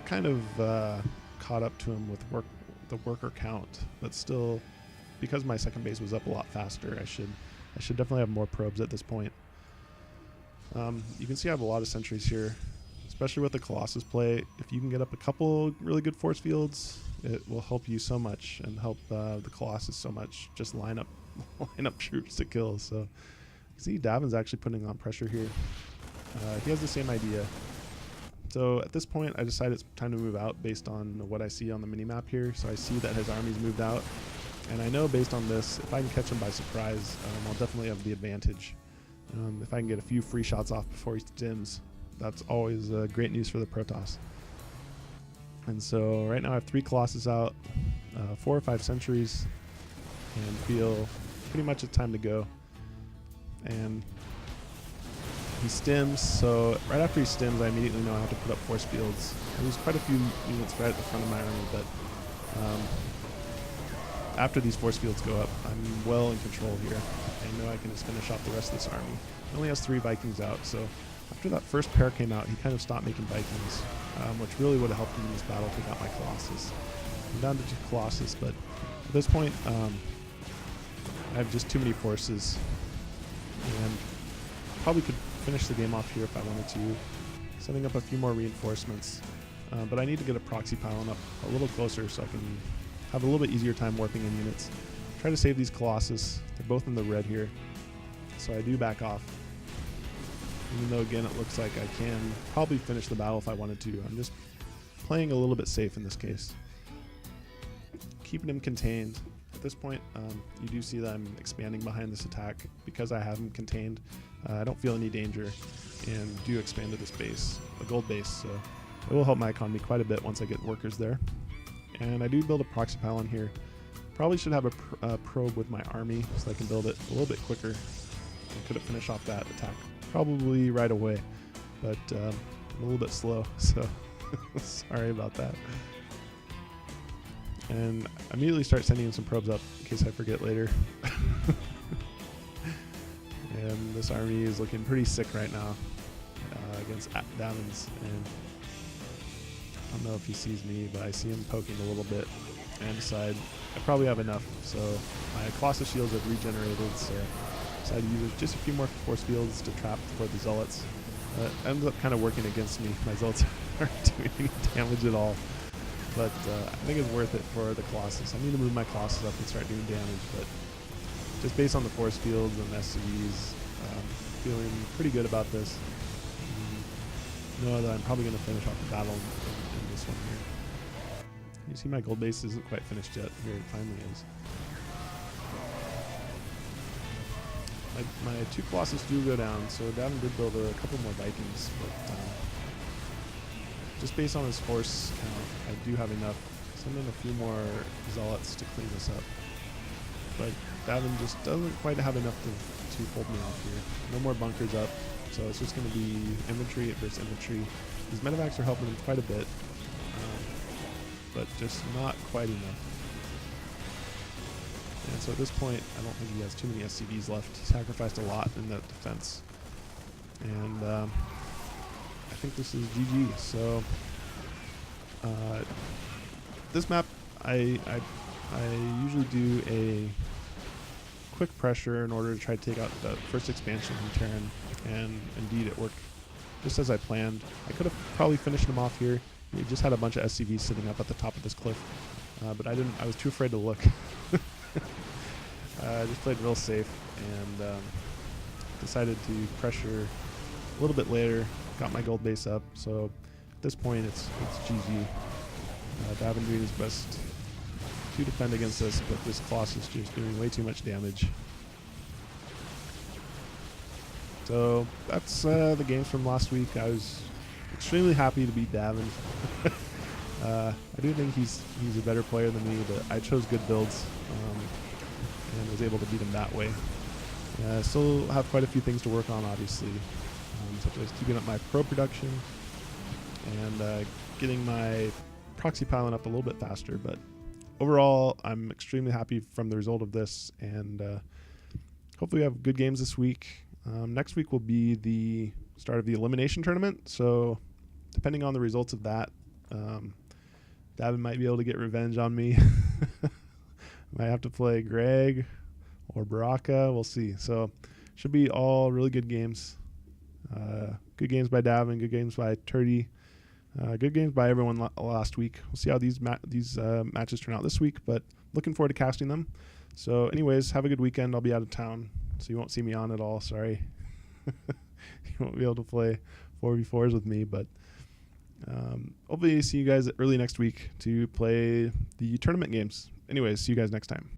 kind of caught up to him with the worker count, but still, because my second base was up a lot faster, I should definitely have more probes at this point. You can see I have a lot of sentries here, especially with the Colossus play. If you can get up a couple really good force fields, it will help you so much and help the Colossus so much. Just line up troops to kill. So you see Davin's actually putting on pressure here. He has the same idea. So at this point, I decided it's time to move out based on what I see on the minimap here. So I see that his army's moved out. And I know based on this, if I can catch him by surprise, I'll definitely have the advantage. If I can get a few free shots off before he stims, that's always great news for the Protoss. And so right now I have 3 Colossus out, 4 or 5 sentries, and feel pretty much it's time to go. And he stims, so right after he stims, I immediately know I have to put up force fields. I lose quite a few units right at the front of my army, but after these force fields go up, I'm well in control here. I know I can just finish off the rest of this army. He only has 3 Vikings out, so after that first pair came out, he kind of stopped making Vikings, which really would have helped him in this battle take out my Colossus. I'm down to 2 Colossus, but at this point, I have just too many forces, and probably could finish the game off here if I wanted to, setting up a few more reinforcements. But I need to get a proxy pylon up a little closer so I can have a little bit easier time warping in units. Try to save these Colossus. They're both in the red here, so I do back off. Even though again it looks like I can probably finish the battle if I wanted to. I'm just playing a little bit safe in this case. Keeping him contained. At this point, you do see that I'm expanding behind this attack. Because I have him contained, I don't feel any danger, and do expand to this base, a gold base, so it will help my economy quite a bit once I get workers there. And I do build a proxy pylon here. Probably should have a probe with my army so I can build it a little bit quicker. I could have finished off that attack probably right away, but I'm a little bit slow, so sorry about that. And I immediately start sending in some probes up in case I forget later. And this army is looking pretty sick right now against Davin's, and I don't know if he sees me, but I see him poking a little bit and decide I probably have enough. So my Colossus shields have regenerated, so I decided to use just a few more force fields to trap for the Zealots. It ends up kind of working against me. My Zealots aren't doing any damage at all, but I think it's worth it for the Colossus. I need to move my Colossus up and start doing damage, but just based on the force fields and SCVs, feeling pretty good about this. Know that I'm probably going to finish off the battle in this one here. You see my gold base isn't quite finished yet. Here it finally is. My 2 Colossus do go down, so Davin did build a couple more Vikings, but just based on his force count, I do have enough. Send in a few more Zealots to clean this up. But Davin just doesn't quite have enough to hold me off here. No more bunkers up, so it's just going to be infantry versus infantry. These medevacs are helping him quite a bit, but just not quite enough. And so at this point, I don't think he has too many SCVs left. He sacrificed a lot in that defense. And I think this is GG. So this map, I usually do a quick pressure in order to try to take out the first expansion from Terran, and indeed it worked just as I planned. I could have probably finished him off here. He just had a bunch of SCVs sitting up at the top of this cliff, but I didn't. I was too afraid to look. I just played real safe and decided to pressure a little bit later. Got my gold base up, so at this point it's GG. Davin doing his best to defend against this, but this Colossus just doing way too much damage. So that's the games from last week. I was extremely happy to beat Davin. I do think he's a better player than me, but I chose good builds and was able to beat him that way. I still have quite a few things to work on, obviously, such as keeping up my pro production and getting my proxy pylon up a little bit faster, but overall, I'm extremely happy from the result of this, and hopefully we have good games this week. Next week will be the start of the elimination tournament, so depending on the results of that, Davin might be able to get revenge on me. Might have to play Greg or Baraka. We'll see. So should be all really good games. Good games by Davin. Good games by Turdy. Good games by everyone last week. We'll see how these matches turn out this week, but looking forward to casting them. So anyways, have a good weekend. I'll be out of town, so you won't see me on at all. Sorry. You won't be able to play 4v4s with me, but hopefully see you guys early next week to play the tournament games. Anyways, see you guys next time.